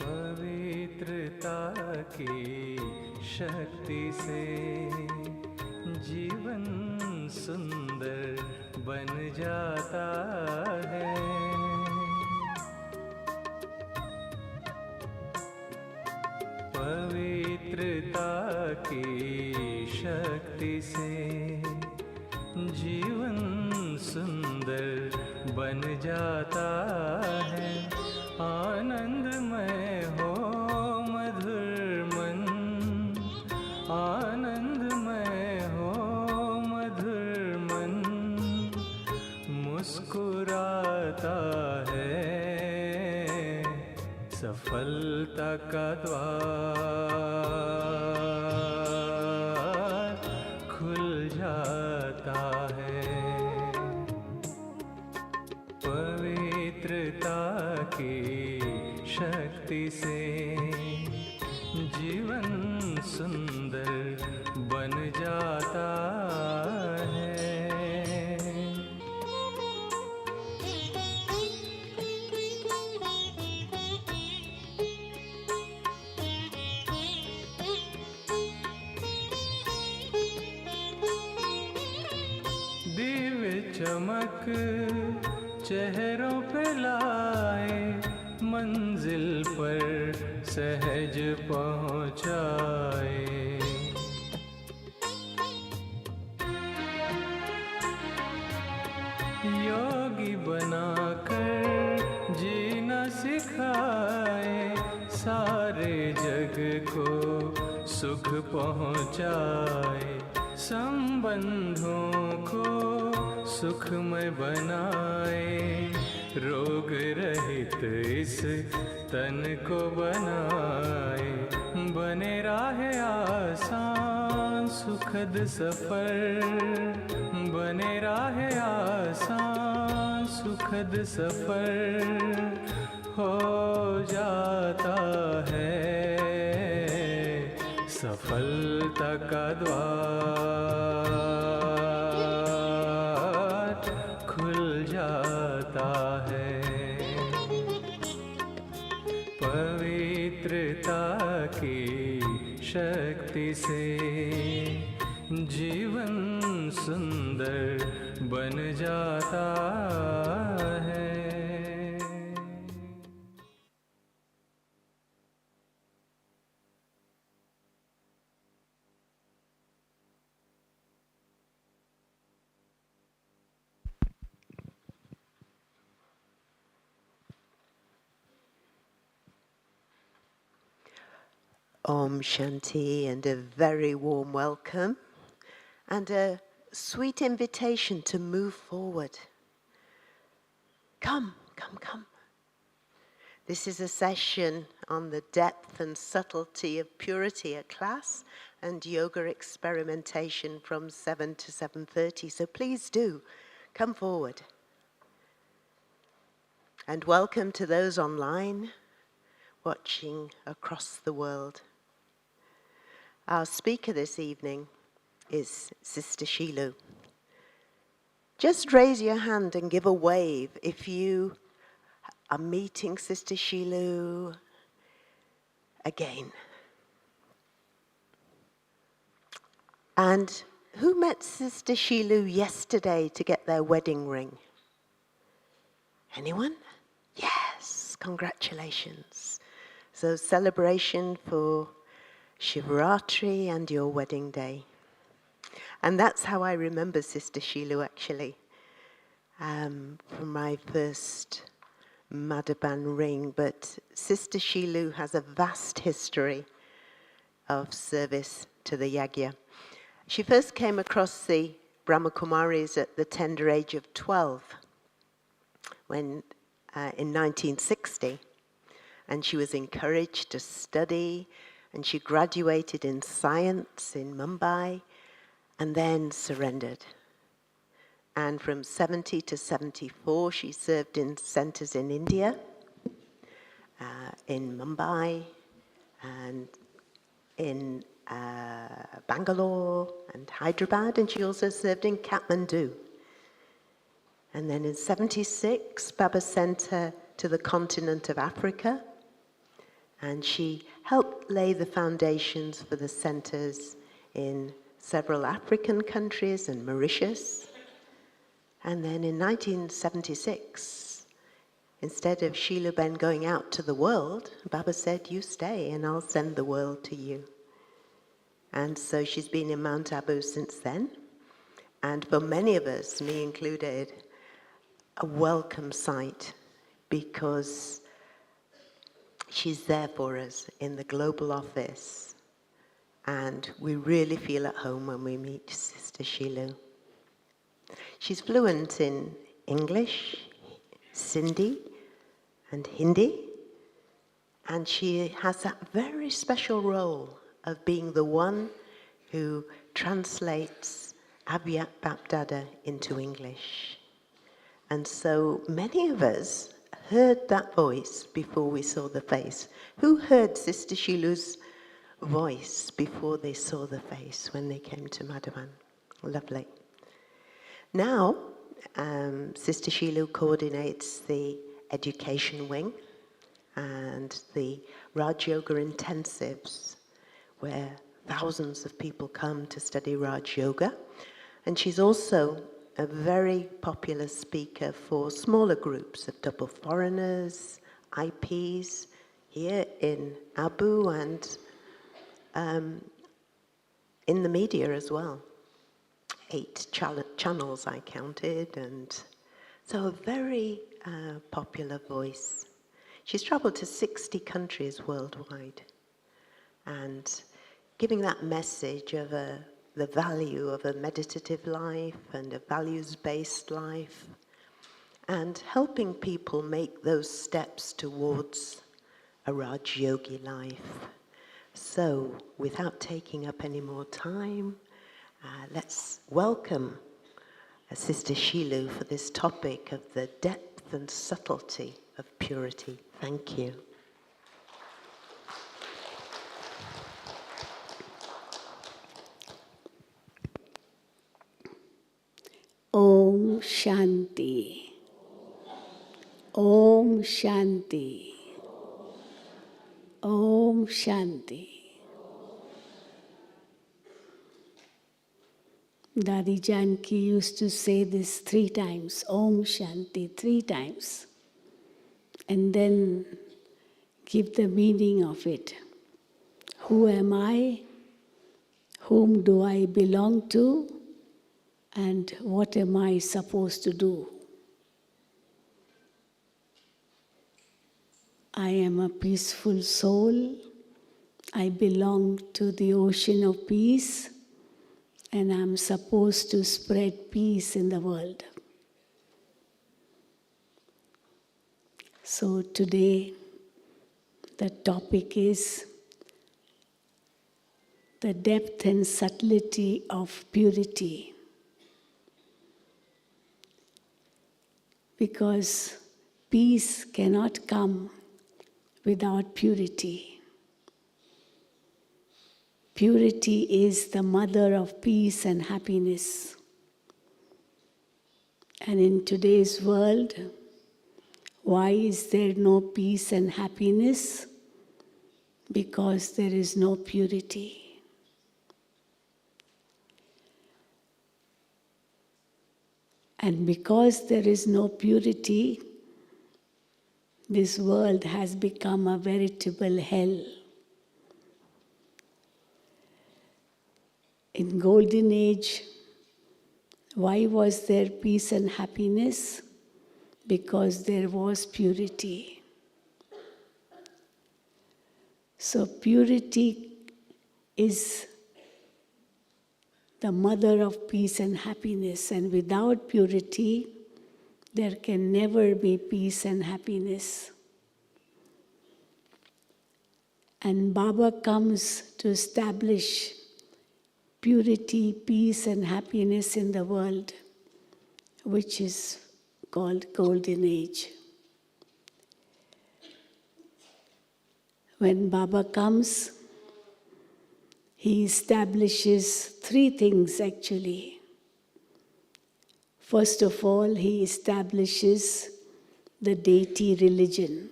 पवित्रता की शक्ति से जीवन सुंदर बन जाता है। पवित्रता की शक्ति से जीवन सुंदर बन जाता है। आनंदमय हो मधुर मन, आनंदमय हो मधुर मन, मुस्कुराता है सफलता का द्वार खुल जाता है। पवित्रता की शक्ति से जीवन सुंदर बन जाता है। चमक चेहरों पे लाए, मंजिल पर सहज पहुँचाए। योगी बनाकर जीना सिखाए, सारे जग को सुख पहुँचाए। संबंधों को सुखमय बनाए, रोग रहित इस तन को बनाए। बने राहे आसान सुखद सफर, बने राहे आसान सुखद सफर, हो जाता है सफलता का द्वार खुल जाता है। पवित्रता की शक्ति से जीवन सुंदर बन जाता है। Om Shanti, and a very warm welcome and a sweet invitation to move forward. Come, come, come. This is a session on the depth and subtlety of purity, a class and yoga experimentation from 7 to 7:30. So please do come forward. And welcome to those online watching across the world. Our speaker this evening is Sister Shilu. Just raise your hand and give a wave if you are meeting Sister Shilu again. And who met Sister Shilu yesterday to get their wedding ring? Anyone? Yes, congratulations. So celebration for Shivaratri and your wedding day. And that's how I remember Sister Shilu actually, from my first Madhuban ring. But Sister Shilu has a vast history of service to the Yagya. She first came across the Brahma Kumaris at the tender age of 12 when, in 1960, and she was encouraged to study, and she graduated in science in Mumbai and then surrendered. And from 70 to 74, she served in centers in India, in Mumbai, and in Bangalore and Hyderabad, and she also served in Kathmandu. And then in 76, Baba sent her to the continent of Africa, and she helped lay the foundations for the centers in several African countries and Mauritius. And then in 1976, instead of Shilu Ben going out to the world, Baba said, you stay and I'll send the world to you. And so she's been in Mount Abu since then. And for many of us, me included, a welcome sight, because she's there for us in the global office. And we really feel at home when we meet Sister Shilu. She's fluent in English, Sindhi, and Hindi. And she has that very special role of being the one who translates Avyat Bapdada into English. And so many of us heard that voice before we saw the face. Who heard Sister Shilu's voice before they saw the face when they came to Madhuban? Lovely. Now, Sister Shilu coordinates the education wing and the Raj Yoga intensives, where thousands of people come to study Raj Yoga. And she's also a very popular speaker for smaller groups of double foreigners, IPs, here in Abu and in the media as well. 8 channels I counted, and so a very popular voice. She's traveled to 60 countries worldwide and giving that message of the value of a meditative life and a values-based life, and helping people make those steps towards a Raj Yogi life. So, without taking up any more time, let's welcome Sister Shilu for this topic of the depth and subtlety of purity. Thank you. Om Shanti. Om Shanti. Om Shanti. Dadi Janki used to say this 3 times, Om Shanti, 3 times, and then give the meaning of it. Who am I? Whom do I belong to? And what am I supposed to do? I am a peaceful soul. I belong to the ocean of peace, and I'm supposed to spread peace in the world. So today, the topic is the depth and subtlety of purity. Because peace cannot come without purity. Purity is the mother of peace and happiness. And in today's world, why is there no peace and happiness? Because there is no purity. And because there is no purity, this world has become a veritable hell. In Golden Age, why was there peace and happiness? Because there was purity. So purity is the mother of peace and happiness, and without purity, there can never be peace and happiness. And Baba comes to establish purity, peace, and happiness in the world, which is called Golden Age. When Baba comes, he establishes 3 things actually. First of all, he establishes the deity religion.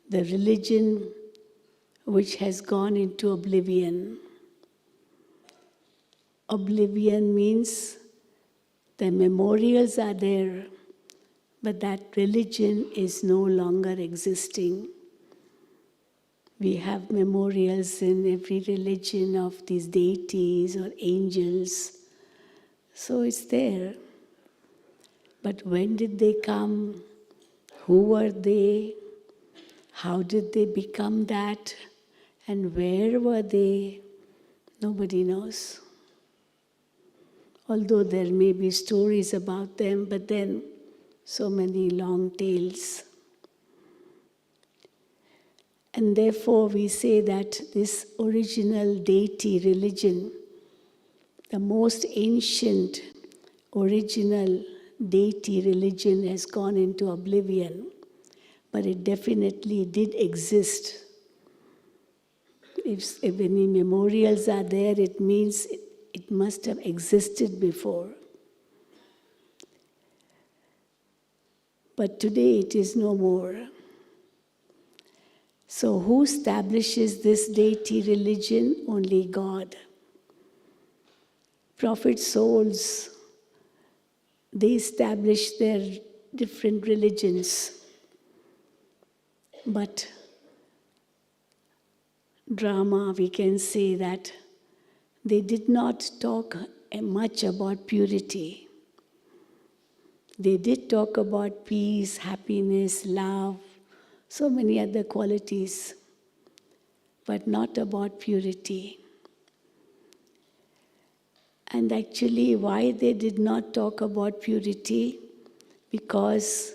The religion which has gone into oblivion. Oblivion means the memorials are there, but that religion is no longer existing. We have memorials in every religion of these deities or angels. So it's there. But when did they come? Who were they? How did they become that? And where were they? Nobody knows. Although there may be stories about them, but then so many long tales. And therefore we say that this original deity religion, the most ancient original deity religion, has gone into oblivion, but it definitely did exist. If any memorials are there, it means it must have existed before. But today it is no more. So who establishes this deity religion? Only God. Prophet souls they established their different religions. But Brahma, we can say that they did not talk much about purity. They did talk about peace, happiness, love, so many other qualities, but not about purity. And actually, why they did not talk about purity? Because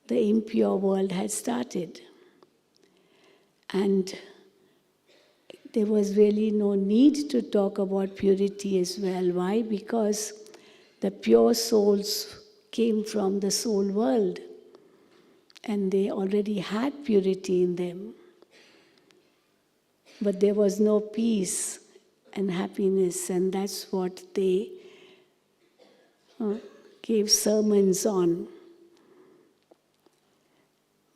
the impure world had started. And there was really no need to talk about purity as well. Why? Because the pure souls came from the soul world, and they already had purity in them. But there was no peace and happiness, and that's what they gave sermons on.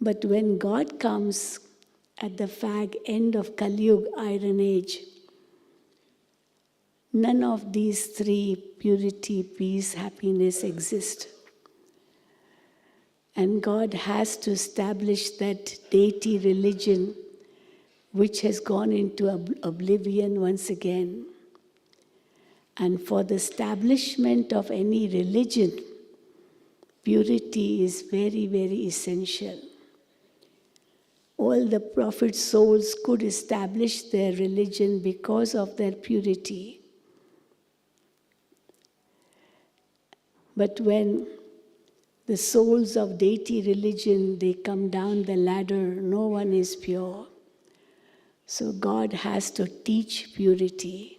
But when God comes at the fag end of Kali Yuga, Iron Age, none of these three, purity, peace, happiness, exist. And God has to establish that deity religion which has gone into oblivion once again. And for the establishment of any religion, purity is very, very essential. All the prophet souls could establish their religion because of their purity. But when the souls of deity religion, they come down the ladder, no one is pure. So God has to teach purity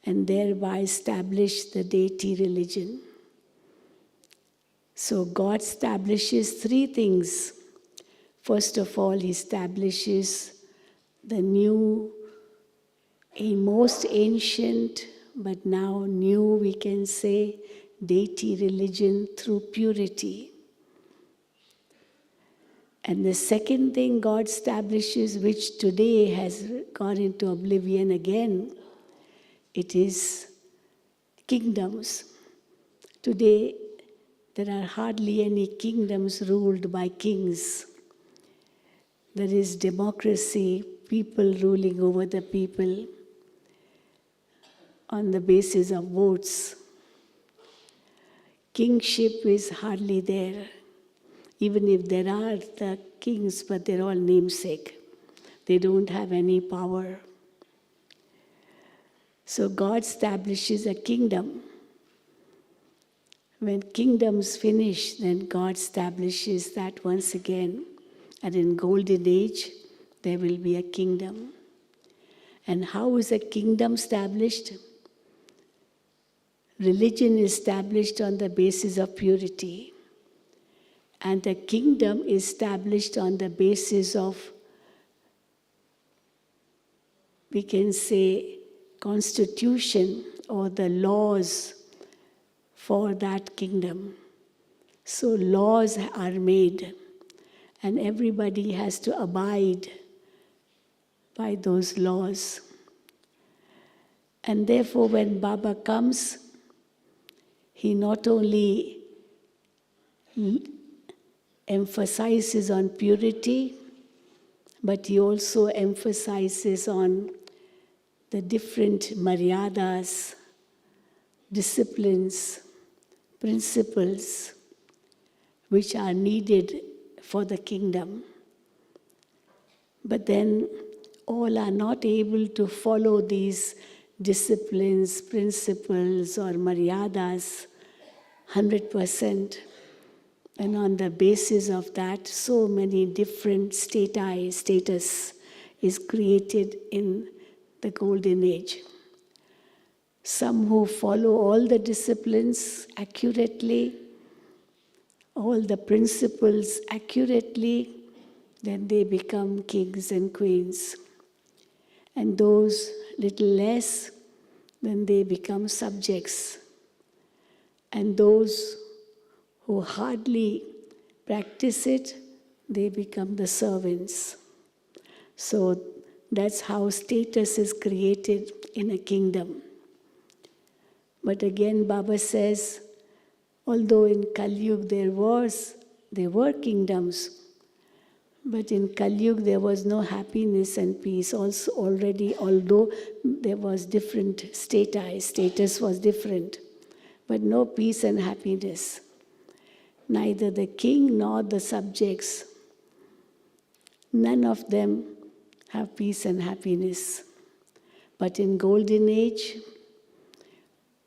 and thereby establish the deity religion. So God establishes three things. First of all, He establishes the new, a most ancient, but now new, we can say, deity religion through purity. And the second thing God establishes, which today has gone into oblivion again, it is kingdoms. Today, there are hardly any kingdoms ruled by kings. There is democracy, people ruling over the people on the basis of votes. Kingship is hardly there. Even if there are the kings, but they're all namesake. They don't have any power. So God establishes a kingdom. When kingdoms finish, then God establishes that once again. And in golden age, there will be a kingdom. And how is a kingdom established? Religion is established on the basis of purity. And the kingdom is established on the basis of, we can say, constitution or the laws for that kingdom. So laws are made, and everybody has to abide by those laws. And therefore, when Baba comes, he not only emphasizes on purity, but he also emphasizes on the different maryadas, disciplines, principles which are needed for the kingdom. But then all are not able to follow these disciplines, principles, or maryadas 100%. And on the basis of that, so many different status is created in the golden age. Some who follow all the disciplines accurately, all the principles accurately, then they become kings and queens. And those little less, then they become subjects. And those who hardly practice it, they become the servants. So that's how status is created in a kingdom. But again, Baba says, Although in Kali Yuga there were kingdoms, but in Kali Yuga there was no happiness and peace. Also already, although there was different status was different, but no peace and happiness. Neither the king nor the subjects, none of them have peace and happiness. But in Golden Age,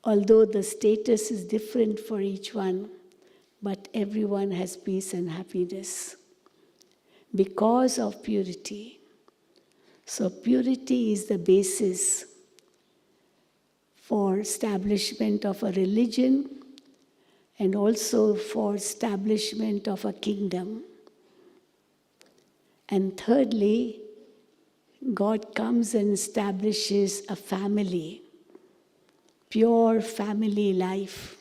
although the status is different for each one, but everyone has peace and happiness because of purity. So purity is the basis for establishment of a religion and also for establishment of a kingdom. And thirdly, God comes and establishes a family, pure family life,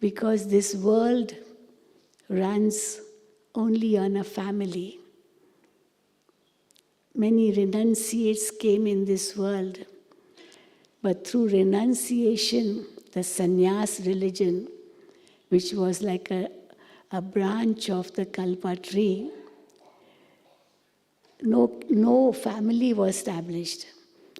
because this world runs only on a family. Many renunciates came in this world, but through renunciation, the sannyas religion, which was like a branch of the kalpa tree, no family was established.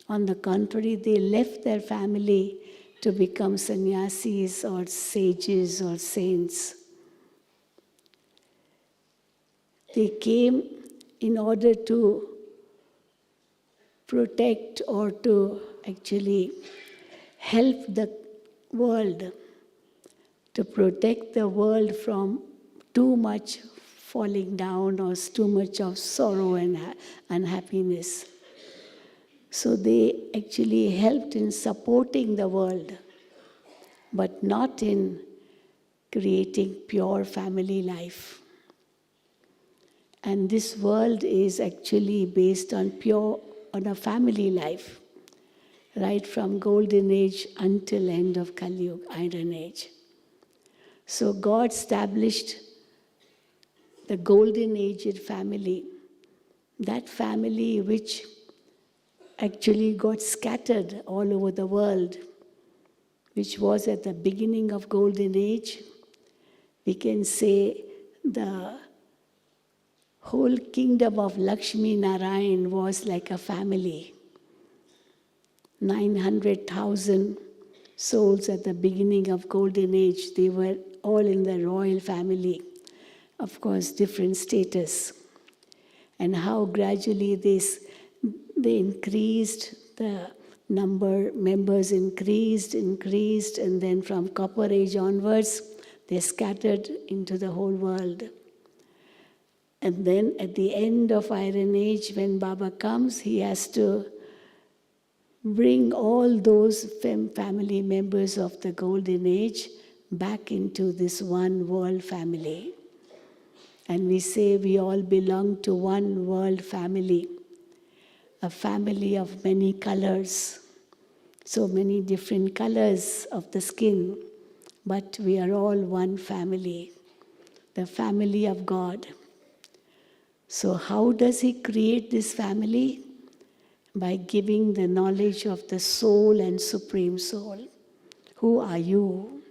On the contrary, they left their family to become sannyasis or sages or saints. They came in order to protect or to actually help the world, to protect the world from too much falling down or too much of sorrow and unhappiness. So they actually helped in supporting the world, but not in creating pure family life. And this world is actually based on a family life, right from Golden Age until end of Kali Yuga, Iron Age. So God established the Golden Aged family, that family which actually got scattered all over the world, which was at the beginning of Golden Age. We can say the whole kingdom of Lakshmi Narayan was like a family. 900,000 souls at the beginning of Golden Age, they were all in the royal family. Of course, different status. And how gradually they increased, the members increased, and then from Copper Age onwards, they scattered into the whole world. And then at the end of Iron Age, when Baba comes, he has to bring all those family members of the Golden Age back into this one world family. And we say we all belong to one world family, a family of many colors, so many different colors of the skin, but we are all one family, the family of God. So how does he create this family? By giving the knowledge of the soul and Supreme Soul. Who are you?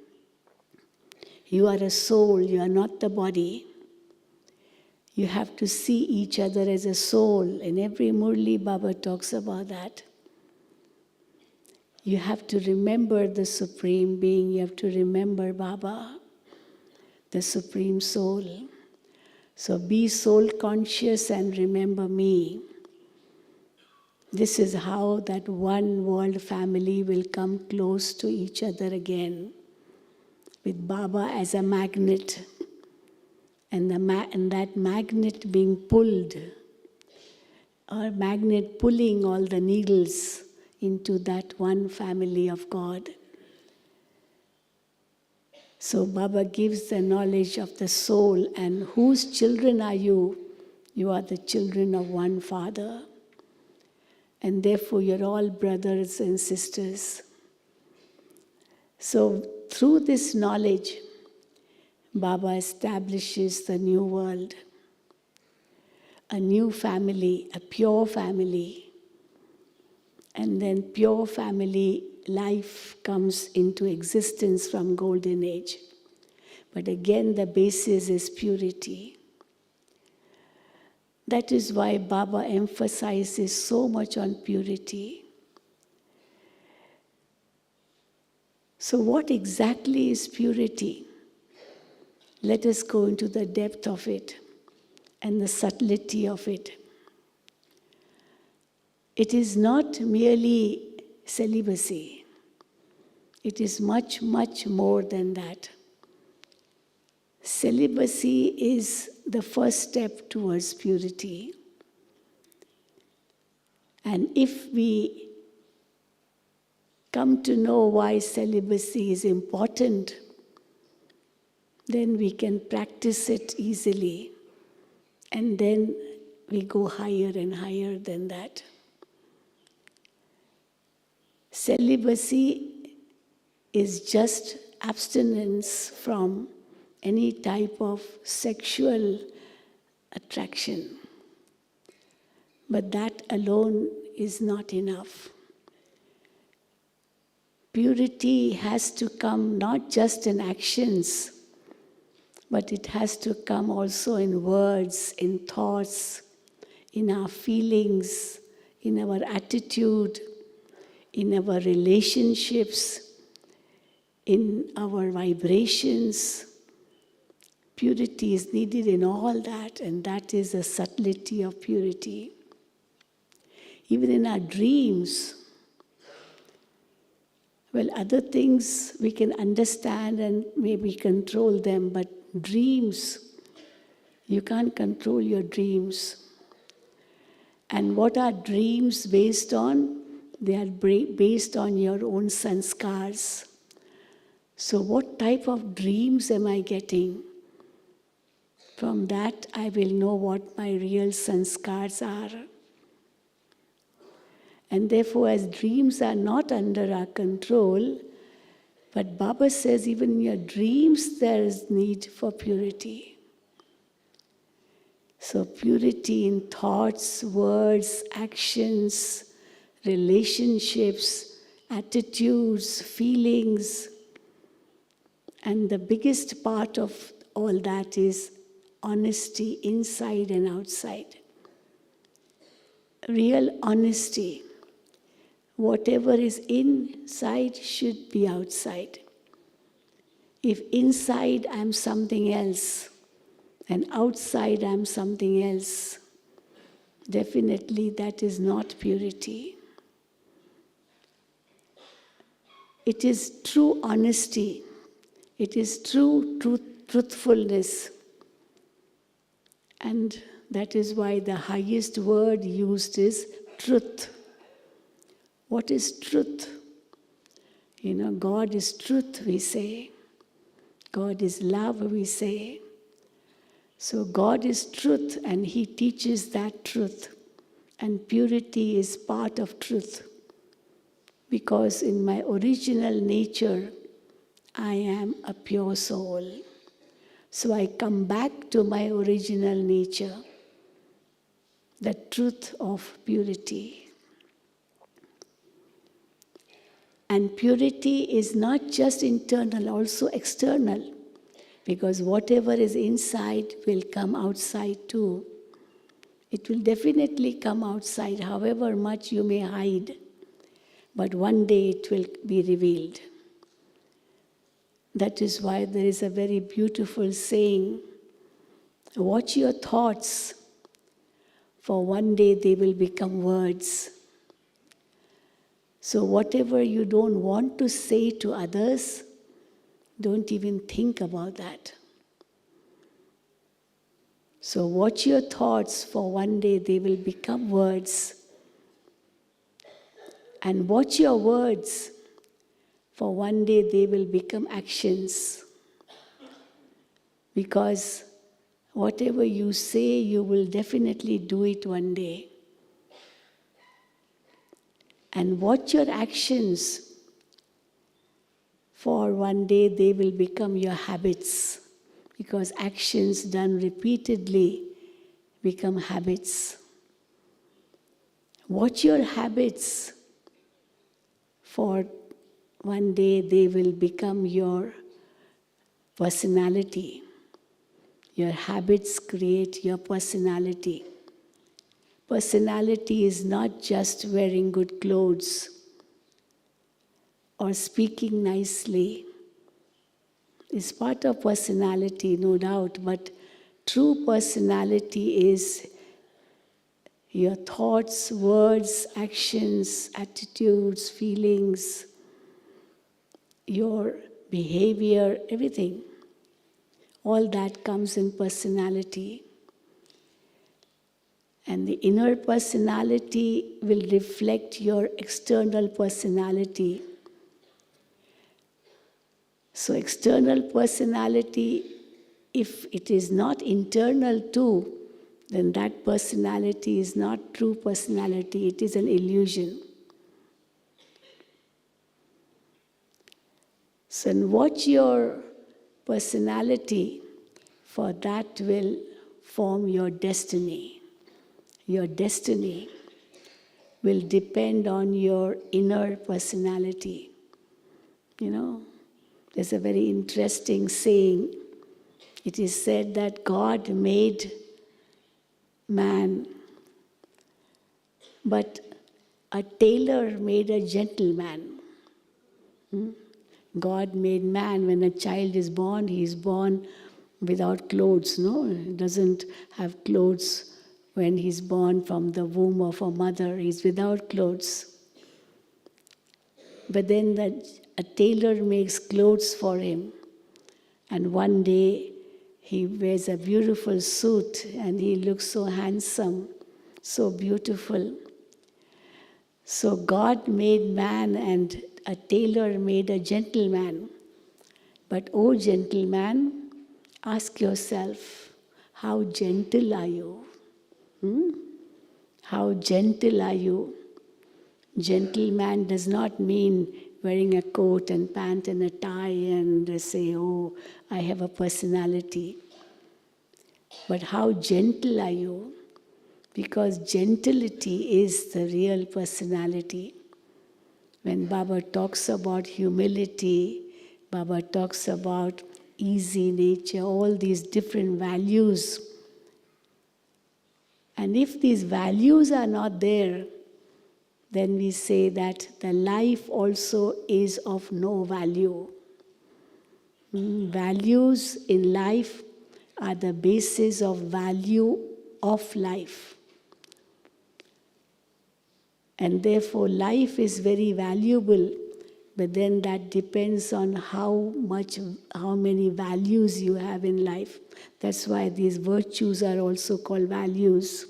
You are a soul, you are not the body. You have to see each other as a soul. In every Murli, Baba talks about that. You have to remember the Supreme Being. You have to remember Baba, the Supreme Soul. So be soul conscious and remember me. This is how that one world family will come close to each other again, with Baba as a magnet. And that magnet being pulled, or magnet pulling all the needles into that one family of God. So Baba gives the knowledge of the soul, and whose children are you? You are the children of one Father. And therefore you're all brothers and sisters. So through this knowledge, Baba establishes the new world, a new family, a pure family. And then pure family life comes into existence from golden age. But again, the basis is purity. That is why Baba emphasizes so much on purity. So what exactly is purity? Let us go into the depth of it and the subtlety of it. It is not merely celibacy. It is much, much more than that. Celibacy is the first step towards purity. And if we come to know why celibacy is important, then we can practice it easily. And then we go higher and higher than that. Celibacy is just abstinence from any type of sexual attraction. But that alone is not enough. Purity has to come not just in actions, but it has to come also in words, in thoughts, in our feelings, in our attitude, in our relationships, in our vibrations. Purity is needed in all that, and that is the subtlety of purity. Even in our dreams, well, other things we can understand and maybe control them, but dreams, you can't control your dreams. And what are dreams based on? They are based on your own sanskars. So what type of dreams am I getting? From that, I will know what my real sanskars are. And therefore, as dreams are not under our control, but Baba says even in your dreams there is need for purity. So purity in thoughts, words, actions, relationships, attitudes, feelings. And the biggest part of all that is honesty inside and outside. Real honesty. Whatever is inside should be outside. If inside I'm something else and outside I'm something else, definitely that is not purity. It is true honesty. It is true truthfulness. And that is why the highest word used is truth. What is truth? God is truth, we say. God is love, we say. So God is truth, and He teaches that truth. And purity is part of truth. Because in my original nature, I am a pure soul. So I come back to my original nature, the truth of purity. And purity is not just internal, also external. Because whatever is inside will come outside too. It will definitely come outside, however much you may hide. But one day it will be revealed. That is why there is a very beautiful saying, watch your thoughts, for one day they will become words. So whatever you don't want to say to others, don't even think about that. So watch your thoughts, for one day they will become words. And watch your words, for one day they will become actions. Because whatever you say, you will definitely do it one day. And watch your actions, for one day they will become your habits. Because actions done repeatedly become habits. Watch your habits, for one day they will become your personality. Your habits create your personality. Personality is not just wearing good clothes or speaking nicely. It's part of personality, no doubt, but true personality is your thoughts, words, actions, attitudes, feelings, your behavior, everything. All that comes in personality. And the inner personality will reflect your external personality. So external personality, if it is not internal too, then that personality is not true personality, it is an illusion. So watch your personality, for that will form your destiny. Your destiny will depend on your inner personality. You know, there's a very interesting saying. It is said that God made man, but a tailor made a gentleman. God made man. When a child is born, he is born without clothes, no? He doesn't have clothes when he's born from the womb of a mother. He's without clothes. But then a tailor makes clothes for him. And one day he wears a beautiful suit and he looks so handsome, so beautiful. So God made man and a tailor made a gentleman. But oh gentleman, ask yourself, how gentle are you? How gentle are you? Gentleman does not mean wearing a coat and pant and a tie and say, oh, I have a personality. But how gentle are you? Because gentility is the real personality. When Baba talks about humility, Baba talks about easy nature, all these different values. And if these values are not there, then we say that the life also is of no value. Values in life are the basis of value of life. And therefore life is very valuable, but then that depends on how many values you have in life. That's why these virtues are also called values.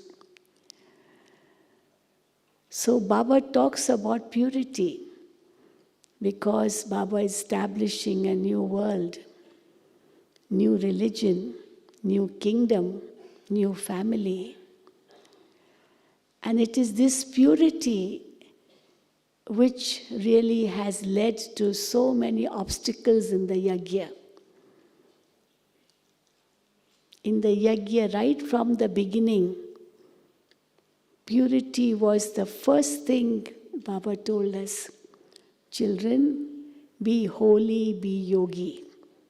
So Baba talks about purity because Baba is establishing a new world, new religion, new kingdom, new family. And it is this purity which really has led to so many obstacles in the yajna. In the yajna, right from the beginning, purity was the first thing Baba told us. Children, be holy, be yogi.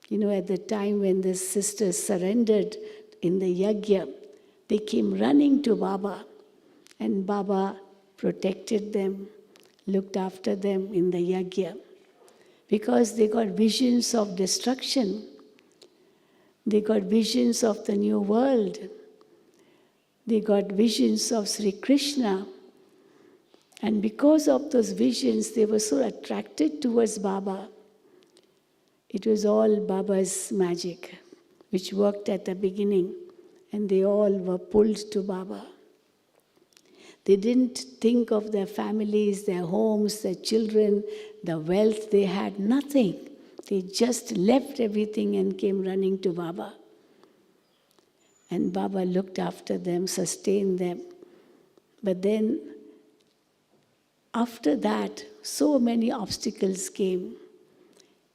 You know, at the time when the sisters surrendered in the yajna, they came running to Baba. And Baba protected them, looked after them in the yajna. Because they got visions of destruction. They got visions of the new world. They got visions of Sri Krishna. And because of those visions, they were so attracted towards Baba. It was all Baba's magic, which worked at the beginning. And they all were pulled to Baba. They didn't think of their families, their homes, their children, the wealth they had, nothing. They just left everything and came running to Baba. And Baba looked after them, sustained them. But then, after that, so many obstacles came.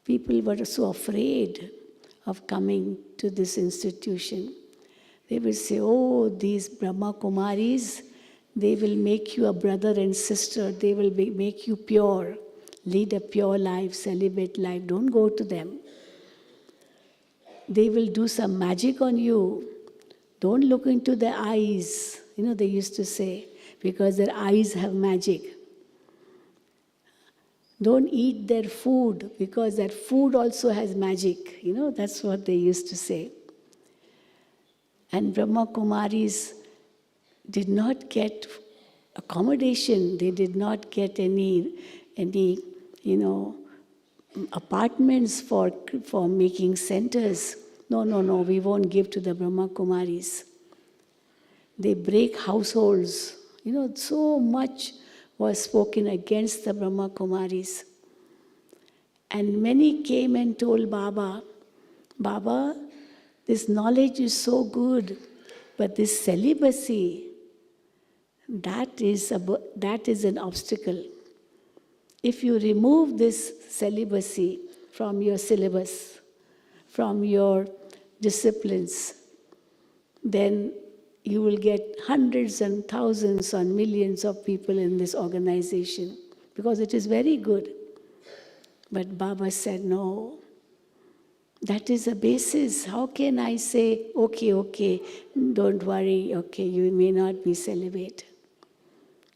People were so afraid of coming to this institution. They would say, oh, these Brahma Kumaris, they will make you a brother and sister. They will make you pure. lead a pure life, celibate life, don't go to them. They will do some magic on you. Don't look into their eyes. They used to say, because their eyes have magic. Don't eat their food, because that food also has magic. That's what they used to say. And Brahma Kumaris did not get accommodation. They did not get any apartments for making centers. No, we won't give to the Brahma Kumaris. They break households. So much was spoken against the Brahma Kumaris. And many came and told Baba, Baba, this knowledge is so good, but this celibacy, that is an obstacle. If you remove this celibacy from your syllabus, from your disciplines, then you will get hundreds and thousands and millions of people in this organization, because it is very good. But Baba said, no, that is a basis. How can I say, okay, don't worry, okay, you may not be celibate.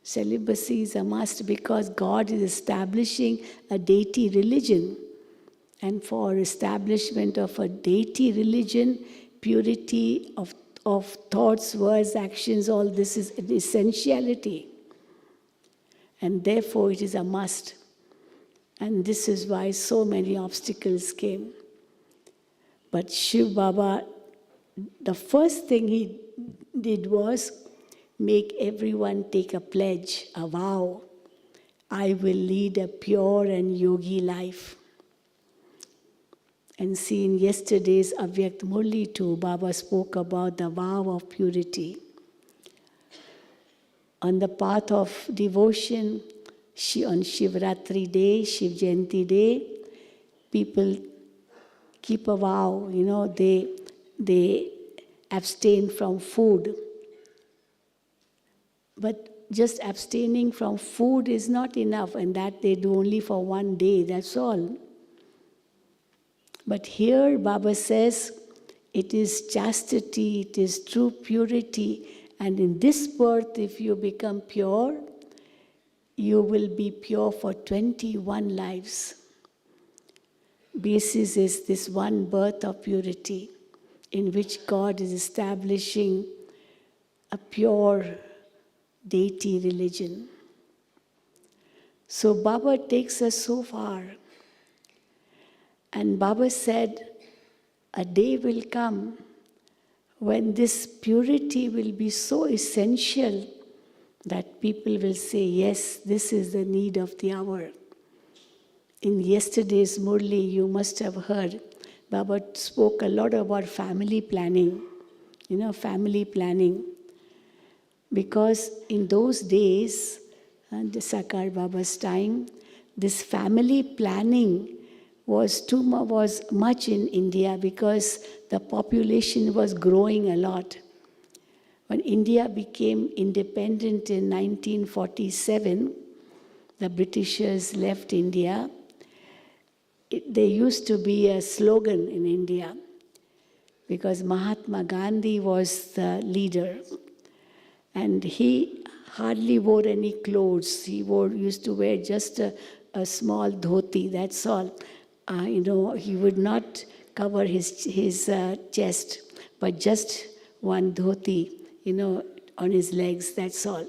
Celibacy is a must, because God is establishing a deity religion. And for establishment of a deity religion, purity of thoughts, words, actions, all this is an essentiality. And therefore it is a must. And this is why so many obstacles came. But Shiv Baba, the first thing he did was make everyone take a pledge, a vow. I will lead a pure and yogi life. And see, in yesterday's Avyakt Murli too, Baba spoke about the vow of purity. On the path of devotion, on Shivratri day, Shiv Jayanti day, people keep a vow, they abstain from food. But just abstaining from food is not enough, and that they do only for one day, that's all. But here Baba says, it is chastity, it is true purity, and in this birth, if you become pure, you will be pure for 21 lives. Basis is this one birth of purity, in which God is establishing a pure deity religion. So Baba takes us so far. And Baba said, a day will come when this purity will be so essential that people will say, yes, this is the need of the hour. In yesterday's Murli, you must have heard, Baba spoke a lot about family planning. Family planning. Because in those days, the Sakar Baba's time, this family planning was much in India, because the population was growing a lot. When India became independent in 1947, the Britishers left India. There used to be a slogan in India, because Mahatma Gandhi was the leader. And he hardly wore any clothes. He used to wear just a small dhoti, that's all. He would not cover his chest, but just one dhoti, on his legs, that's all.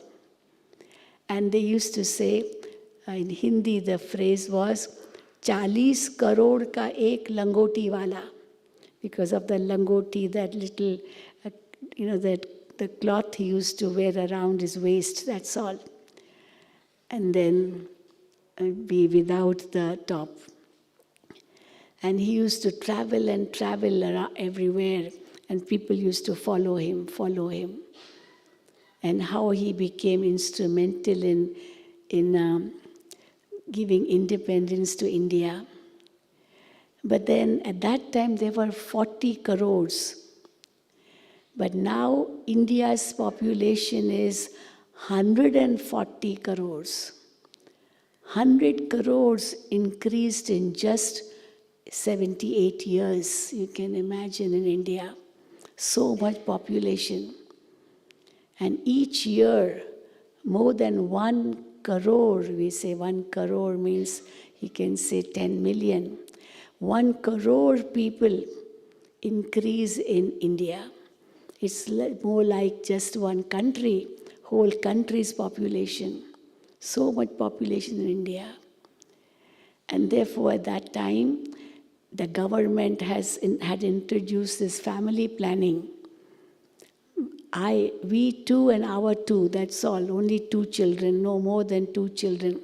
And they used to say, in Hindi the phrase was, 40 crore ka ek langoti wala, because of the langoti, that little, the cloth he used to wear around his waist, that's all. And then be without the top. And he used to travel around everywhere, and people used to follow him. And how he became instrumental in giving independence to India. But then at that time there were 40 crores. But now India's population is 140 crores. 100 crores increased in just 78 years. You can imagine in India, so much population. And each year, more than 1 crore, we say 1 crore means you can say 10 million. 1 crore people increase in India. It's more like just one country, whole country's population. So much population in India. And therefore, at that time, the government had introduced this family planning. We two and our two, that's all, only 2 children, no more than 2 children.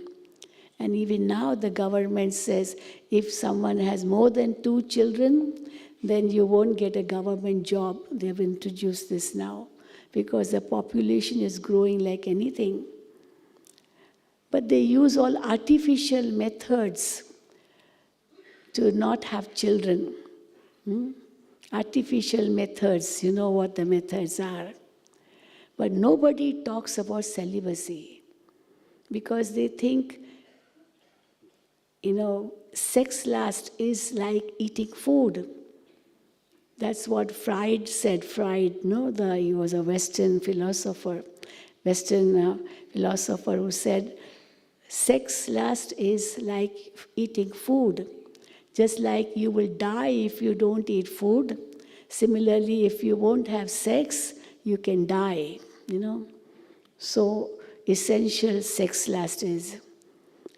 And even now the government says if someone has more than 2 children, then you won't get a government job. They've introduced this now because the population is growing like anything. But they use all artificial methods to not have children. Artificial methods, you know what the methods are. But nobody talks about celibacy because they think, sex lust is like eating food. That's what Freud said. Freud, he was a Western philosopher who said, sex lust is like eating food. Just like you will die if you don't eat food, similarly, if you won't have sex, you can die, So essential sex lust is.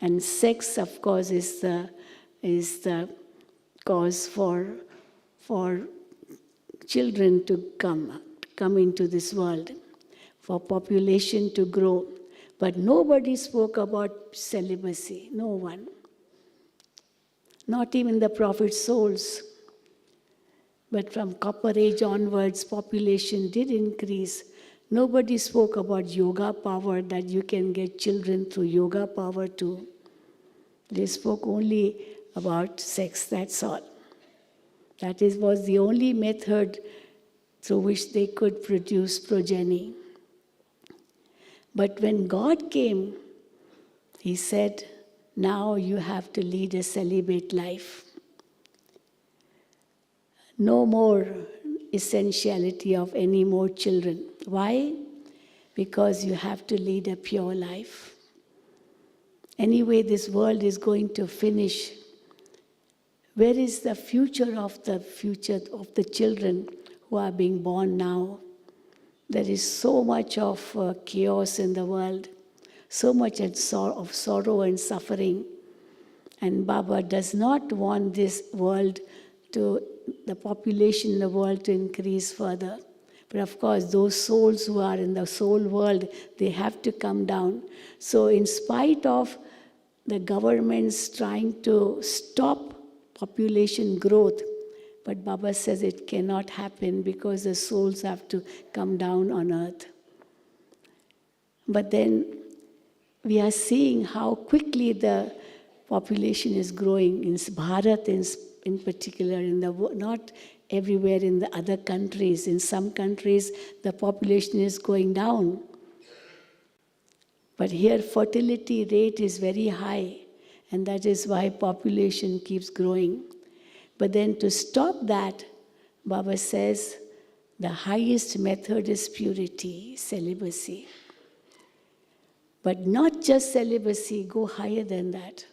And sex, of course, is the cause for children to come into this world, for population to grow. But nobody spoke about celibacy, no one. Not even the prophet's souls. But from Copper Age onwards, population did increase. Nobody spoke about yoga power, that you can get children through yoga power too. They spoke only about sex, that's all. That was the only method through which they could produce progeny. But when God came, He said, now you have to lead a celibate life. No more essentiality of any more children. Why? Because you have to lead a pure life. Anyway, this world is going to finish. Where is the future of the children who are being born now? There is so much of chaos in the world, so much of sorrow and suffering. And Baba does not want this world the population in the world to increase further. But of course, those souls who are in the soul world, they have to come down. So in spite of the governments trying to stop population growth, but Baba says it cannot happen because the souls have to come down on earth. But then we are seeing how quickly the population is growing in Bharat in particular, not everywhere in the other countries. In some countries, the population is going down. But here, fertility rate is very high, and that is why population keeps growing. But then to stop that, Baba says, the highest method is purity, celibacy. But not just celibacy, go higher than that.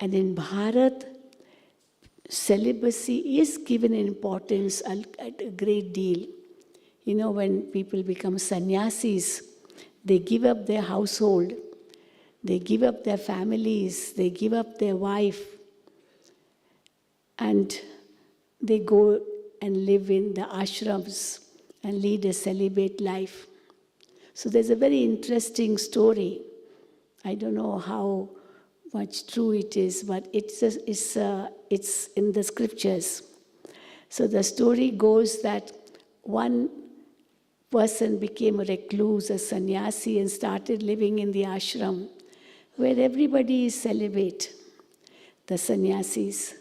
And in Bharat, celibacy is given importance a great deal. When people become sannyasis, they give up their household, they give up their families, they give up their wife, and they go and live in the ashrams and lead a celibate life. So there's a very interesting story. I don't know how much true it is, but it's in the scriptures. So the story goes that one person became a recluse, a sannyasi, and started living in the ashram, where everybody is celibate, the sannyasis.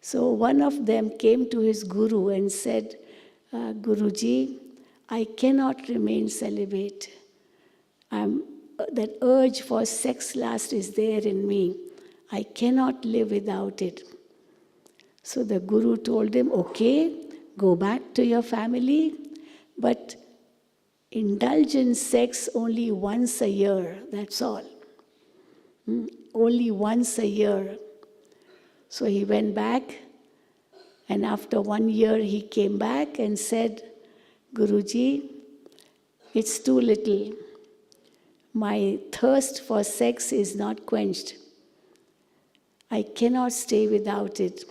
So one of them came to his guru and said, Guruji, I cannot remain celibate. I'm that urge for sex lust is there in me. I cannot live without it. So the Guru told him, okay, go back to your family, but indulge in sex only once a year, that's all. Only once a year. So he went back, and after 1 year he came back and said, Guruji, it's too little. My thirst for sex is not quenched. I cannot stay without it.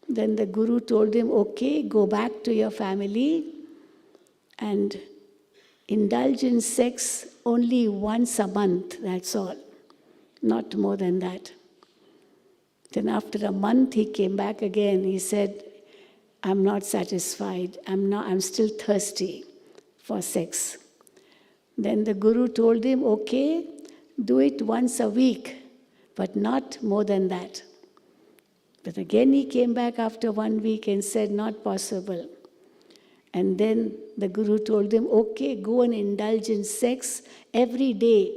Then the Guru told him, okay, go back to your family and indulge in sex only once a month, that's all. Not more than that. Then after a month he came back again. He said, I'm not satisfied. I'm still thirsty for sex. Then the Guru told him, okay, do it once a week, but not more than that. But again he came back after 1 week and said, not possible. And then the Guru told him, okay, go and indulge in sex every day.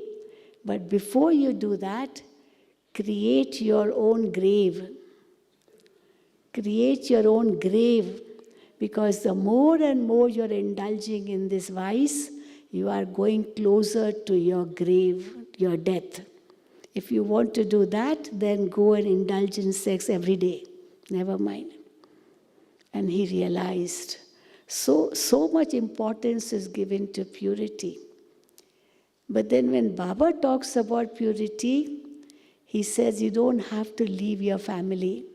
But before you do that, create your own grave. Create your own grave, because the more and more you're indulging in this vice, you are going closer to your grave, your death. If you want to do that, then go and indulge in sex every day. Never mind. And he realized, so much importance is given to purity. But then when Baba talks about purity, he says you don't have to leave your family.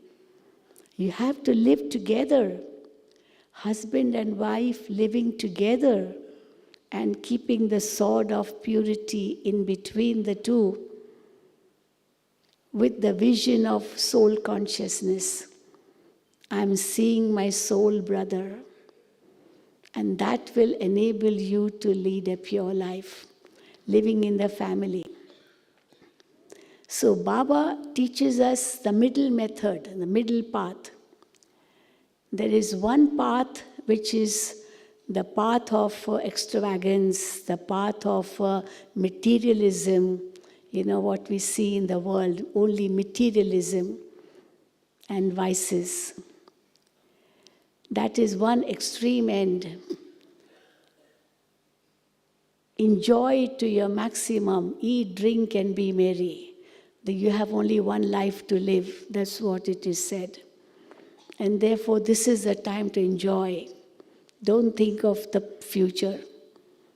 You have to live together. Husband and wife living together and keeping the sword of purity in between the two with the vision of soul consciousness. I'm seeing my soul brother. And that will enable you to lead a pure life, living in the family. So Baba teaches us the middle method, the middle path. There is one path which is the path of extravagance, the path of materialism, what we see in the world, only materialism and vices. That is one extreme end. Enjoy to your maximum, eat, drink, and be merry. You have only one life to live. That's what it is said. And therefore, this is the time to enjoy. Don't think of the future.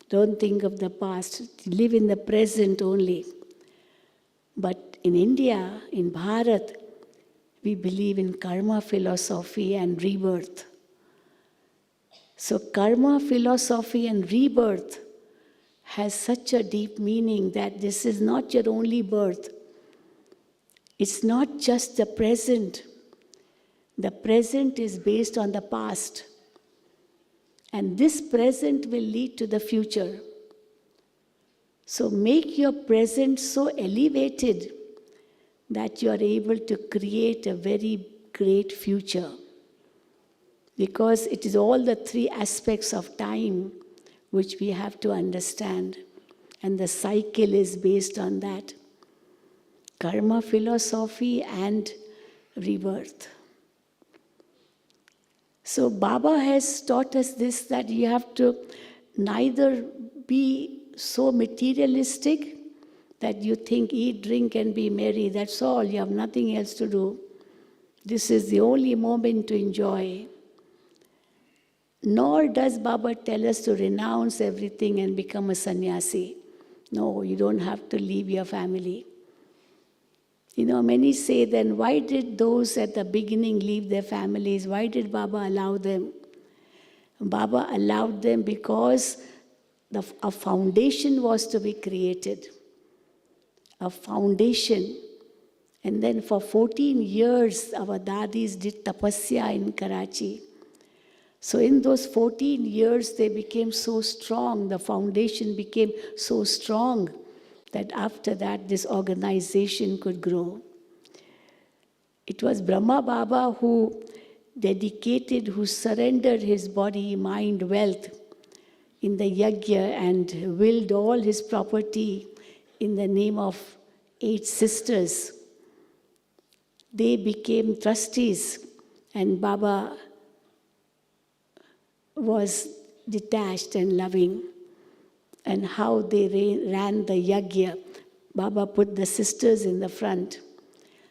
Don't think of the past. Live in the present only. But in India, in Bharat, we believe in karma philosophy and rebirth. So karma philosophy and rebirth has such a deep meaning that this is not your only birth. It's not just the present. The present is based on the past. And this present will lead to the future. So make your present so elevated that you are able to create a very great future. Because it is all the three aspects of time which we have to understand. And the cycle is based on that. Karma philosophy and rebirth. So Baba has taught us this, that you have to neither be so materialistic that you think eat, drink and be merry. That's all. You have nothing else to do. This is the only moment to enjoy. Nor does Baba tell us to renounce everything and become a sannyasi. No, you don't have to leave your family. Many say, then why did those at the beginning leave their families? Why did Baba allow them? Baba allowed them because a foundation was to be created. A foundation. And then for 14 years, our dadis did tapasya in Karachi. So in those 14 years, they became so strong. The foundation became so strong that after that, this organization could grow. It was Brahma Baba who dedicated, who surrendered his body, mind, wealth in the yajna and willed all his property in the name of 8 sisters. They became trustees, and Baba was detached and loving. And how they ran the yagya. Baba put the sisters in the front.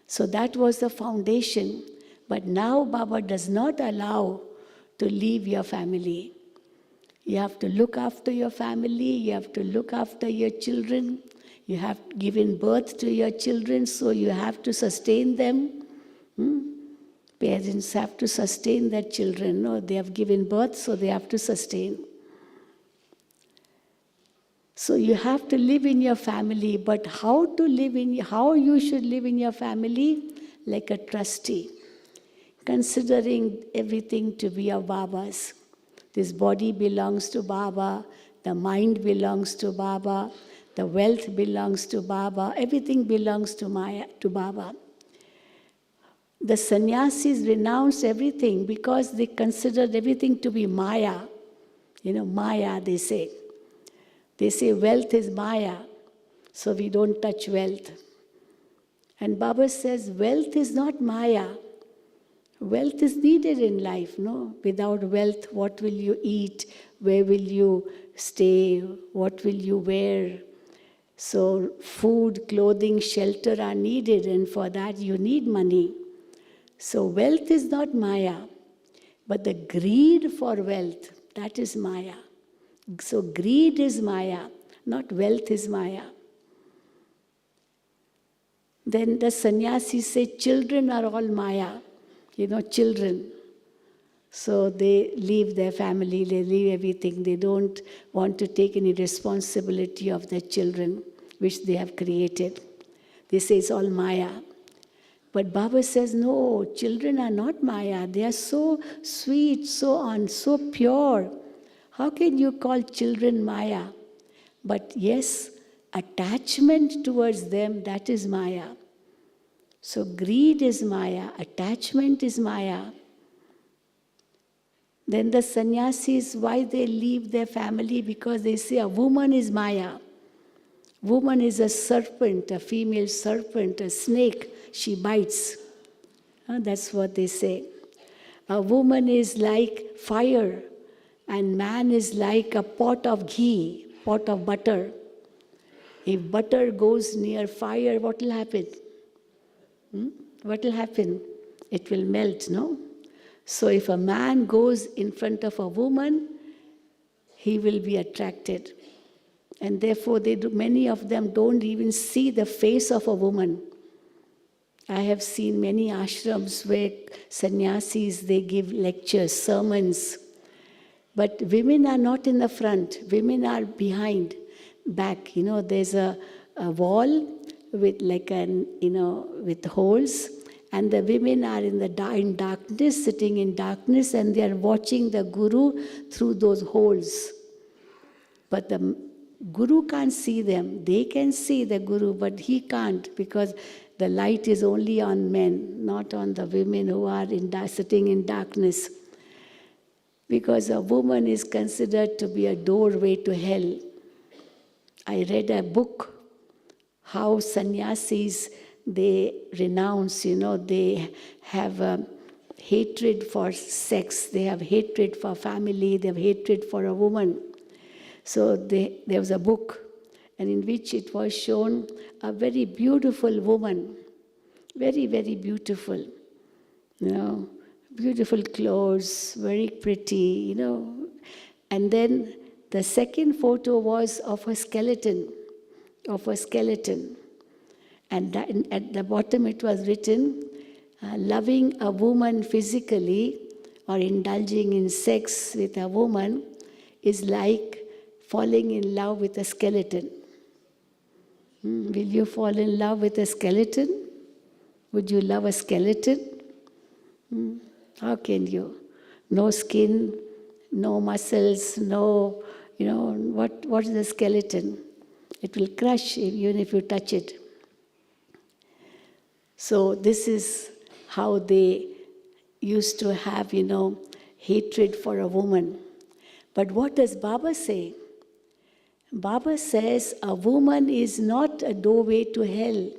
So that was the foundation. But now Baba does not allow to leave your family. You have to look after your family, you have to look after your children, you have given birth to your children, so you have to sustain them. Parents have to sustain their children. No, they have given birth, so they have to sustain. So you have to live in your family, but how you should live in your family? Like a trustee, considering everything to be of Baba's. This body belongs to Baba, the mind belongs to Baba, the wealth belongs to Baba, everything belongs to Baba. The sannyasis renounced everything because they considered everything to be Maya. Maya, they say. They say wealth is Maya, so we don't touch wealth. And Baba says wealth is not Maya. Wealth is needed in life, no? Without wealth, what will you eat? Where will you stay? What will you wear? So food, clothing, shelter are needed, and for that you need money. So wealth is not Maya, but the greed for wealth, that is Maya. So greed is Maya, not wealth is Maya. Then the sannyasis say children are all Maya, children. So they leave their family, they leave everything. They don't want to take any responsibility of their children, which they have created. They say it's all Maya. But Baba says, no, children are not Maya. They are so sweet, so pure. How can you call children Maya? But yes, attachment towards them, that is Maya. So greed is Maya, attachment is Maya. Then the sannyasis, why they leave their family? Because they say a woman is Maya. Woman is a serpent, a female serpent, a snake. She bites. That's what they say. A woman is like fire, and man is like a pot of ghee, pot of butter. If butter goes near fire, what will happen? What will happen? It will melt, no? So if a man goes in front of a woman, he will be attracted. And therefore, many of them don't even see the face of a woman. I have seen many ashrams where sannyasis, they give lectures, sermons. But women are not in the front. Women are behind, back. There's a wall with with holes. And the women are in darkness, sitting in darkness, and they are watching the Guru through those holes. But the Guru can't see them. They can see the Guru, but he can't, because the light is only on men, not on the women who are sitting in darkness. Because a woman is considered to be a doorway to hell. I read a book, how sannyasis, they renounce, they have hatred for sex, they have hatred for family, they have hatred for a woman. So there was a book, and in which it was shown a very beautiful woman, very, very beautiful, beautiful clothes, very pretty, And then the second photo was of a skeleton, And at the bottom it was written, loving a woman physically or indulging in sex with a woman is like falling in love with a skeleton. Will you fall in love with a skeleton? Would you love a skeleton? How can you? No skin, no muscles, no, what is a skeleton? It will crush even if you touch it. So this is how they used to have, hatred for a woman. But what does Baba say? Baba says a woman is not a doorway to hell,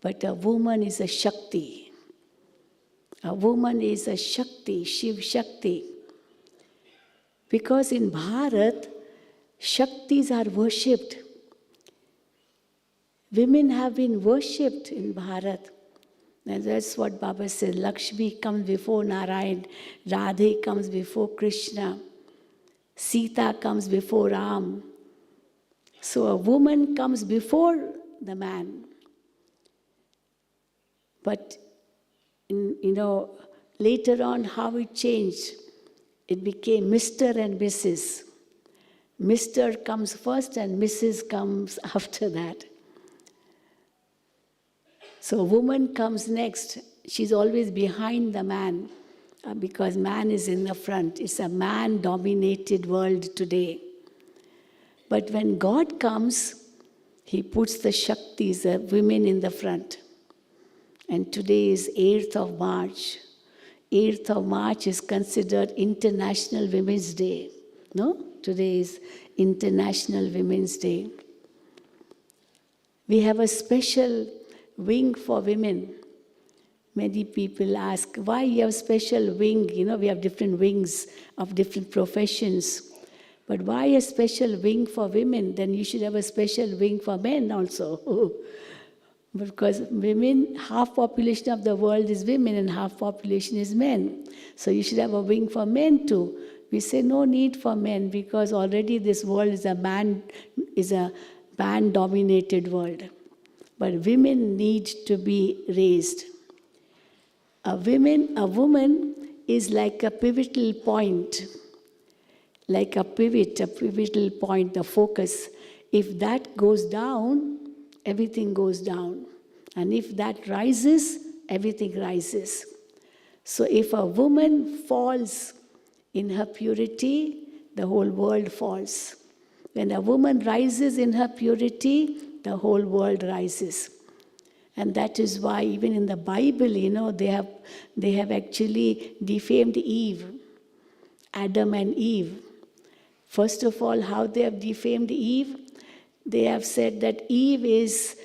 but a woman is a Shakti. A woman is a Shakti, Shiv Shakti. Because in Bharat, Shaktis are worshipped. Women have been worshipped in Bharat. And that's what Baba says. Lakshmi comes before Narayan. Radhe comes before Krishna. Sita comes before Ram. So a woman comes before the man. But, later on how it changed. It became Mr. and Mrs. Mr. comes first and Mrs. comes after that. So a woman comes next. She's always behind the man because man is in the front. It's a man-dominated world today. But when God comes, He puts the Shaktis, the women in the front. And today is 8th of March. 8th of March is considered International Women's Day. No? Today is International Women's Day. We have a special wing for women. Many people ask, why you have special wing? We have different wings of different professions. But why a special wing for women? Then you should have a special wing for men also. Because women, half population of the world is women and half population is men. So you should have a wing for men too. We say no need for men because already this world is a man-dominated world. But women need to be raised. A woman is like a pivotal point, like a pivotal point, the focus. If that goes down, everything goes down. And if that rises, everything rises. So if a woman falls in her purity, the whole world falls. When a woman rises in her purity, the whole world rises. And that is why even in the Bible, they have actually defamed Eve, Adam and Eve. First of all, how they have defamed Eve? They have said that Eve is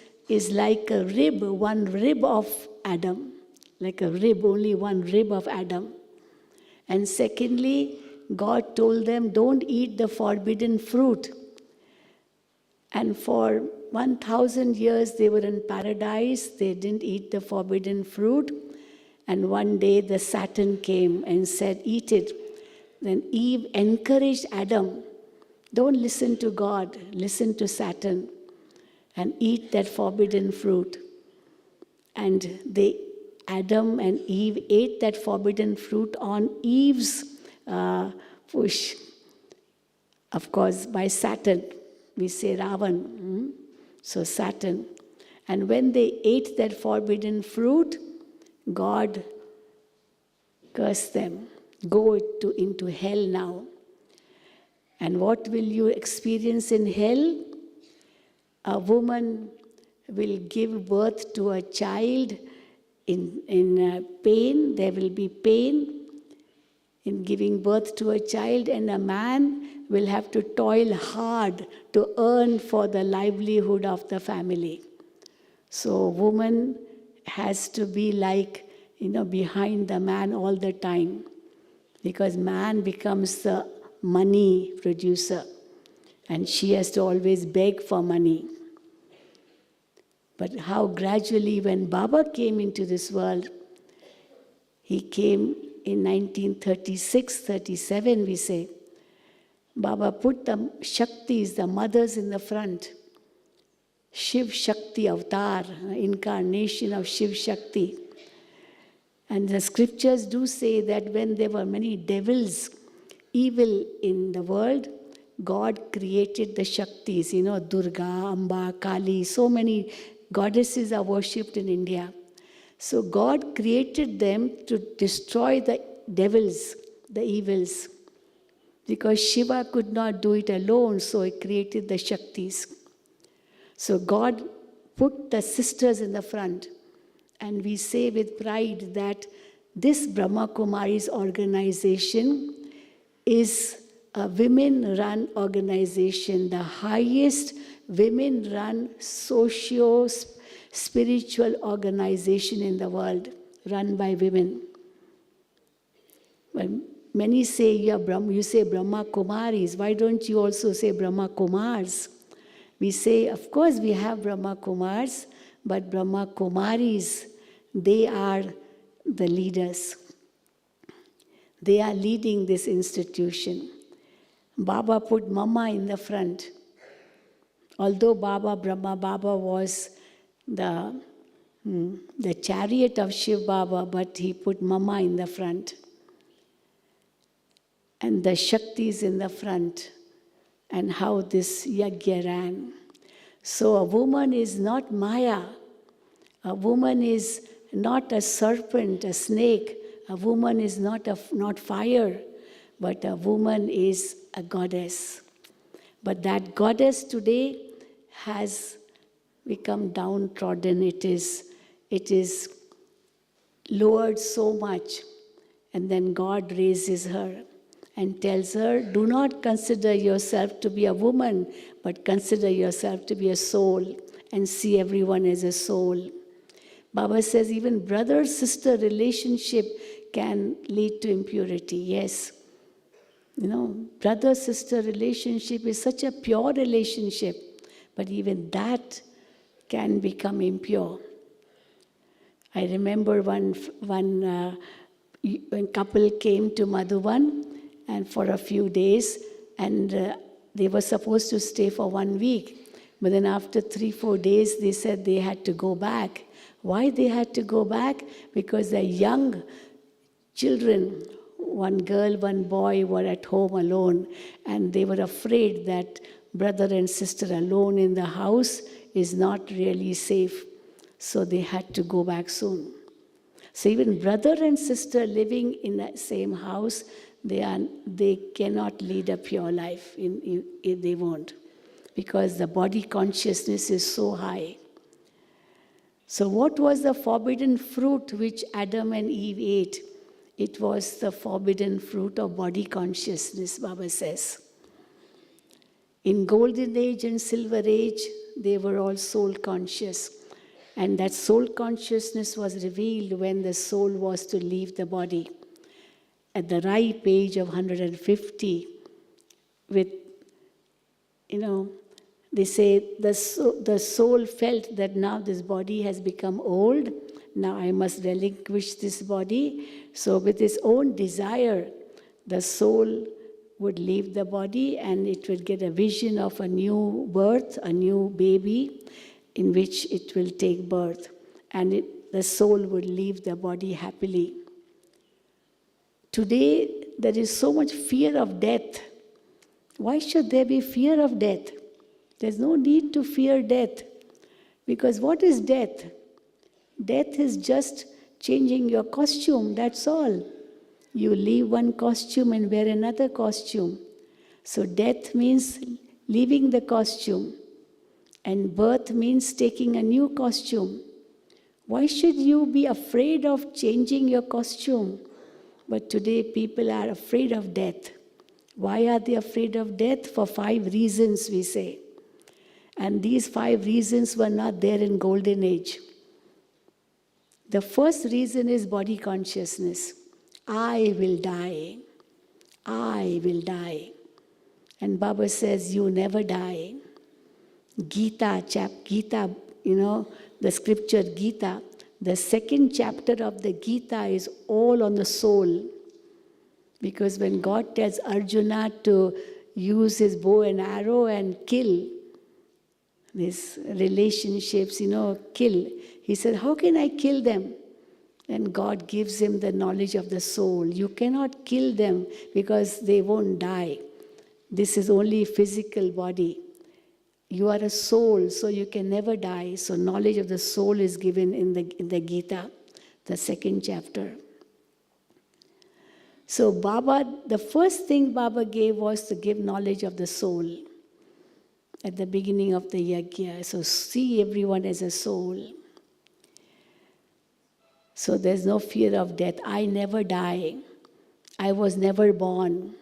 like a rib, one rib of Adam. Like a rib, only one rib of Adam. And secondly, God told them, don't eat the forbidden fruit. And for 1,000 years they were in paradise. They didn't eat the forbidden fruit. And one day the Satan came and said, eat it. Then Eve encouraged Adam, don't listen to God, listen to Satan and eat that forbidden fruit. And Adam and Eve ate that forbidden fruit on Eve's push. Of course, by Satan. We say Ravan. So Satan. And when they ate that forbidden fruit, God cursed them. Go into hell now. And what will you experience in hell? A woman will give birth to a child in pain. There will be pain in giving birth to a child, and a man will have to toil hard to earn for the livelihood of the family. So woman has to be like, behind the man all the time, because man becomes the money producer and she has to always beg for money. But how gradually, when Baba came into this world, he came in 1936-37, we say. Baba put the Shaktis, the mothers in the front. Shiv Shakti avatar, incarnation of Shiv Shakti. And the scriptures do say that when there were many devils, evil in the world, God created the Shaktis. Durga, Amba, Kali, so many goddesses are worshipped in India. So God created them to destroy the devils, the evils. Because Shiva could not do it alone, so he created the Shaktis. So God put the sisters in the front. And we say with pride that this Brahma Kumaris organization is a women-run organization, the highest women-run socio-spiritual organization in the world, run by women. When many say you say Brahma Kumaris, why don't you also say Brahma Kumars? We say, of course we have Brahma Kumars, but Brahma Kumaris, they are the leaders. They are leading this institution. Baba put Mama in the front. Although Brahma Baba was the chariot of Shiv Baba, but he put Mama in the front. And the Shaktis in the front, and how this yajna ran. So a woman is not Maya. A woman is not a serpent, a snake. A woman is not fire, but a woman is a goddess. But that goddess today has become downtrodden. It is lowered so much. And then God raises her and tells her, do not consider yourself to be a woman, but consider yourself to be a soul and see everyone as a soul. Baba says even brother-sister relationship can lead to impurity. Yes. Brother-sister relationship is such a pure relationship, but even that can become impure. I remember when couple came to Madhuban, and for a few days, and they were supposed to stay for 1 week. But then after 3-4 days, they said they had to go back. Why they had to go back? Because the young children, one girl, one boy, were at home alone, and they were afraid that brother and sister alone in the house is not really safe. So they had to go back soon. So even brother and sister living in the same house, they cannot lead a pure life. They won't, because the body consciousness is so high. So what was the forbidden fruit which Adam and Eve ate? It was the forbidden fruit of body consciousness, Baba says. In golden age and silver age, they were all soul conscious. And that soul consciousness was revealed when the soul was to leave the body. At the ripe age of 150, with, they say the soul felt that now this body has become old, now I must relinquish this body. So with its own desire, the soul would leave the body and it would get a vision of a new birth, a new baby, in which it will take birth. And the soul would leave the body happily. Today, there is so much fear of death. Why should there be fear of death? There's no need to fear death. Because what is death? Death is just changing your costume, that's all. You leave one costume and wear another costume. So death means leaving the costume. And birth means taking a new costume. Why should you be afraid of changing your costume? But today people are afraid of death. Why are they afraid of death? For 5 reasons, we say. And these 5 reasons were not there in golden age. The first reason is body consciousness. I will die. I will die. And Baba says, you never die. Gita, the scripture Gita, the second chapter of the Gita is all on the soul. Because when God tells Arjuna to use his bow and arrow and kill these relationships, kill. He said, how can I kill them? And God gives him the knowledge of the soul. You cannot kill them because they won't die. This is only physical body. You are a soul, so you can never die. So knowledge of the soul is given in the Gita, the second chapter. So the first thing Baba gave was to give knowledge of the soul at the beginning of the yajna. So see everyone as a soul. So there's no fear of death. I never die. I was never born.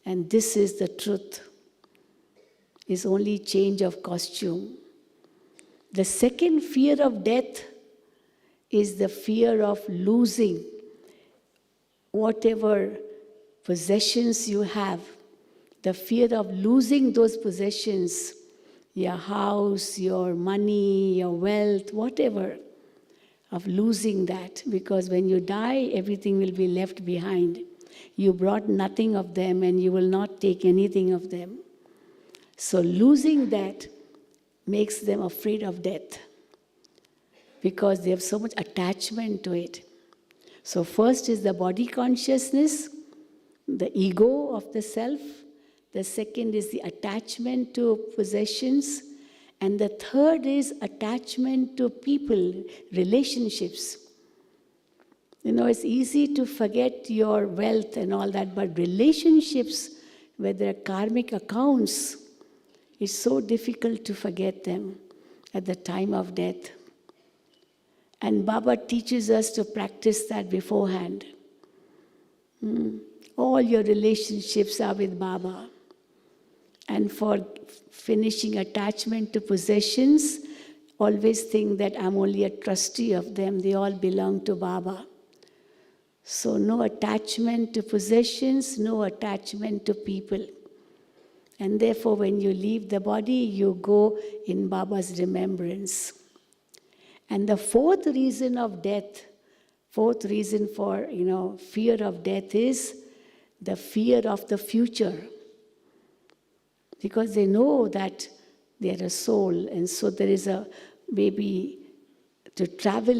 And this is the truth. It's only change of costume. The second fear of death is the fear of losing whatever possessions you have. The fear of losing those possessions, your house, your money, your wealth, whatever, of losing that. Because when you die, everything will be left behind. You brought nothing of them and you will not take anything of them. So losing that makes them afraid of death because they have so much attachment to it. So first is the body consciousness, the ego of the self. The second is the attachment to possessions. And the third is attachment to people, relationships. You know, it's easy to forget your wealth and all that, but relationships, where there are karmic accounts, it's so difficult to forget them at the time of death. And Baba teaches us to practice that beforehand. All your relationships are with Baba. And for finishing attachment to possessions, always think that I'm only a trustee of them. They all belong to Baba. So no attachment to possessions, no attachment to people. And therefore, when you leave the body, you go in Baba's remembrance. And the fourth reason of death, fourth reason for, fear of death is the fear of the future. Because they know that they are a soul, and so there is a maybe to travel,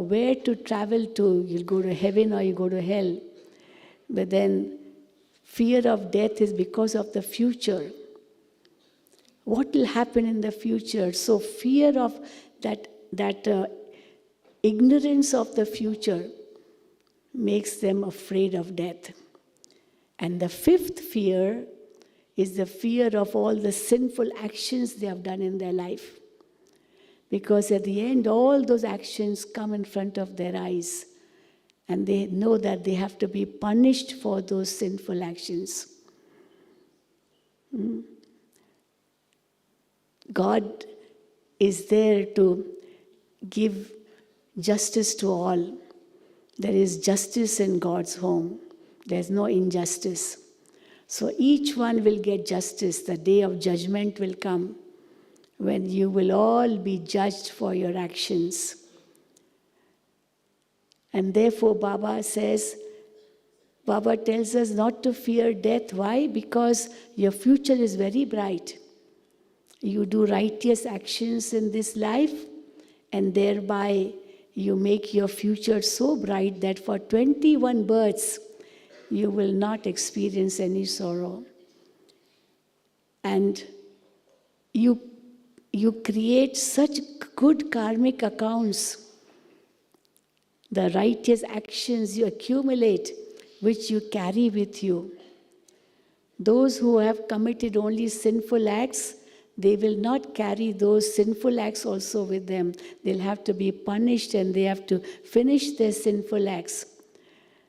where to travel to. You'll go to heaven or you go to hell. But then fear of death is because of the future. What will happen in the future? So fear of that ignorance of the future makes them afraid of death. And the fifth fear is the fear of all the sinful actions they have done in their life. Because at the end, all those actions come in front of their eyes. And they know that they have to be punished for those sinful actions. God is there to give justice to all. There is justice in God's home. There's no injustice. So each one will get justice. The day of judgment will come when you will all be judged for your actions. And therefore Baba tells us not to fear death. Why? Because your future is very bright. You do righteous actions in this life, and thereby you make your future so bright that for 21 births, you will not experience any sorrow. And you create such good karmic accounts. The righteous actions you accumulate, which you carry with you. Those who have committed only sinful acts, they will not carry those sinful acts also with them. They'll have to be punished and they have to finish their sinful acts.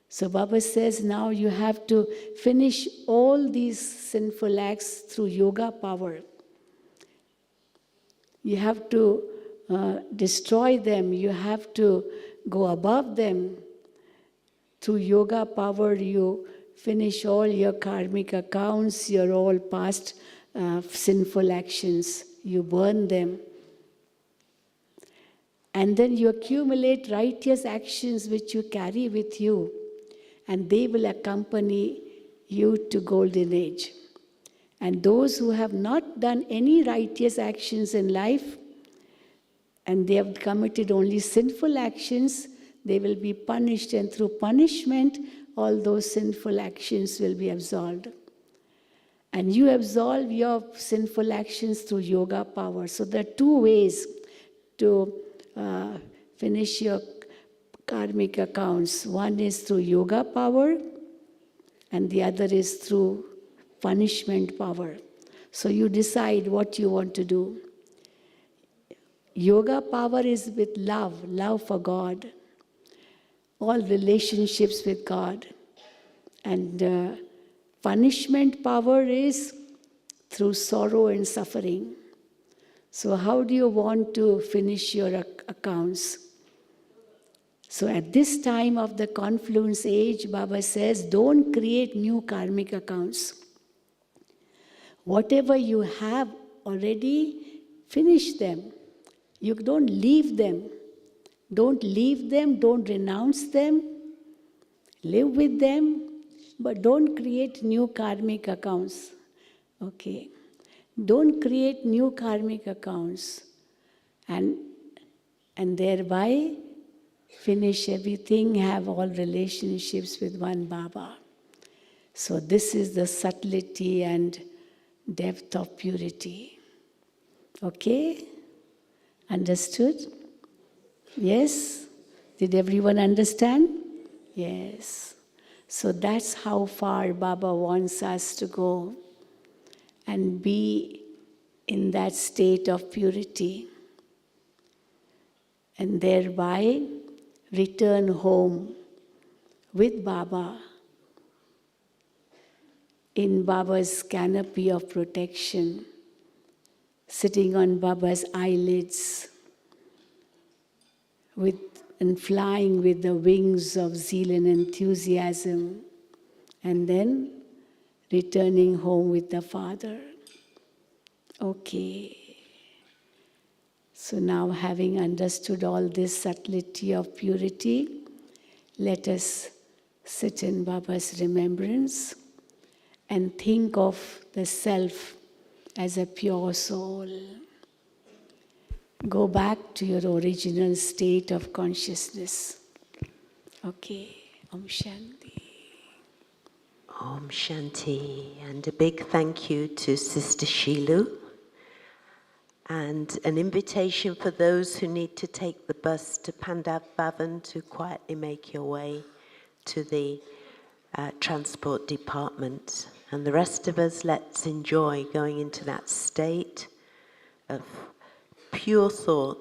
So Baba says now you have to finish all these sinful acts through yoga power. You have to destroy them. You have to go above them. Through yoga power, you finish all your karmic accounts, your all past sinful actions. You burn them. And then you accumulate righteous actions which you carry with you. And they will accompany you to golden age. And those who have not done any righteous actions in life, and they have committed only sinful actions, they will be punished, and through punishment, all those sinful actions will be absolved. And you absolve your sinful actions through yoga power. So there are two ways to finish your karmic accounts. One is through yoga power, and the other is through punishment power. So you decide what you want to do. Yoga power is with love for God, all relationships with God. And punishment power is through sorrow and suffering. So how do you want to finish your accounts? So at this time of the confluence age, Baba says, don't create new karmic accounts. Whatever you have already, finish them. You don't leave them. Don't leave them, don't renounce them. Live with them, but don't create new karmic accounts. Okay. Don't create new karmic accounts. And thereby finish everything, have all relationships with one Baba. So this is the subtlety and depth of purity. Okay? Understood? Yes? Did everyone understand? Yes. So that's how far Baba wants us to go and be in that state of purity. And thereby return home with Baba in Baba's canopy of protection, sitting on Baba's eyelids and flying with the wings of zeal and enthusiasm, and then returning home with the Father. Okay. So now, having understood all this subtlety of purity, let us sit in Baba's remembrance and think of the self as a pure soul. Go back to your original state of consciousness. Okay, Om Shanti. Om Shanti. And a big thank you to Sister Shilu. And an invitation for those who need to take the bus to Pandav Bhavan to quietly make your way to the transport department. And the rest of us, let's enjoy going into that state of pure thought